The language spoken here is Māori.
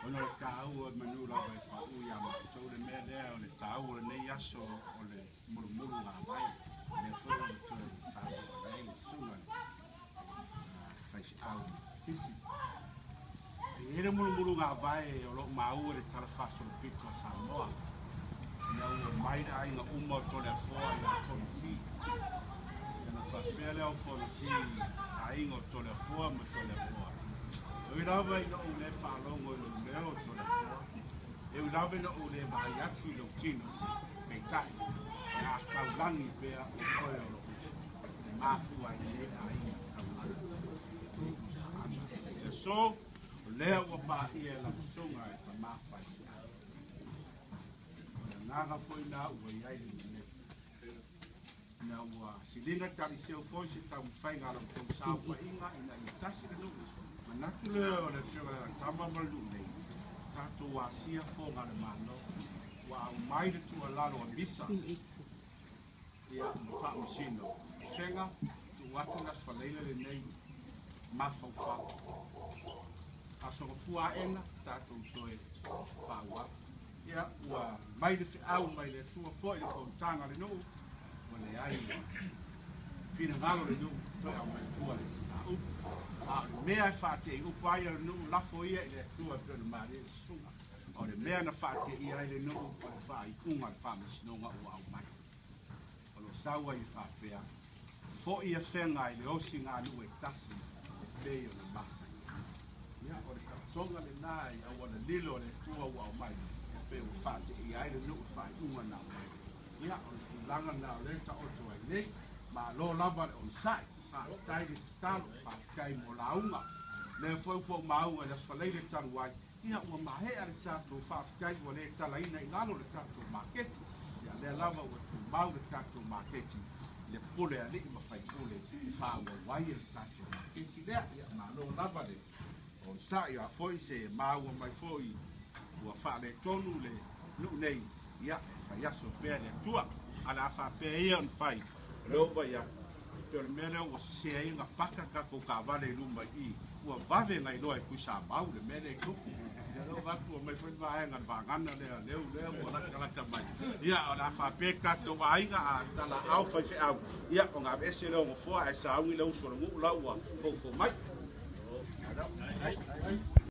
Ono le tāua manu la vai wha ui ama. Tau le mea lea o le tāua le nei aso o le muru ngā vai. Le whero le tue le tāua rei le sunga. Whaisi au tisi. E ere muru ngā vai o lo maua le tala whaso le pito a Samoa. Ia ua maira ai ngā uma o tole a whoa i a whono ti. Ia whapea leo whono ti a ingo tole a whoa ma tole a whoa. E rawa i no le whalongo i lo leo tole a whoa. E rawa i no le mai atu lo tino. Pei tai. E a kaulangi pea o koe o lo. E māfua i le a inga kaulangi. E so, lea ua pā ia la kusunga e ka māwhai. Nāga foi nā ua iai ni nā ua silinga tari seo foi se tau whai ngā lau tau sāua inga ina i tasi le nuku. Ma natu leo le whira la tama malu nei. Tato wā sia fō ngā le māno. Wā au mai le tua lalo a misa. Ia mwha usino. Senga, tu watu nas whaleila le nei. Mafau whau. Aso fua ena, tato usoe whau. Ia ua mai le au mai le tua foi le kontanga le nou o le ai fina ngalo le nou toi au mai tua le au a mea e whaate i upai le nou lafo ia le tua pe le mare sunga o le mea na whaate ia le nou o le wha i kunga le wha masinonga o au mai o lo saua i whapea fo ia whenga i le osi ngā nu e tasi e pei o le masa ia o le katonga le nai au ana lilo le tua o au mai pe o fate i ai le no fai uma na ia o langa na le ta o to ai ma lo lava o sai fa tai de talo fa kai mo launga le fo maunga le fa le talo wai ia o ma he ar ta to fa kai o le tala ina i ngalo le ta to market ia le lava o to mau le ta to market le pole ali ma fai pole fa o wai le ta to market ia ma lo lava le o sai a foi se mau mai foi ua whaale tonu le nu nei ia whai aso pēr le tua ala wha pēr ia on whai leowa ia pēr mele ua sea inga whaka kako ka wale luma i ua wawe ngai loa i kuisa mau le mele kuku ia leowa atu o mai whai waenga whangana lea leo ua laka mai ia ala wha pēr kato wa aiga a tala au whai se au ia o ngā vese leo mo fua e sa aungi leo sora ngu laua kofo mai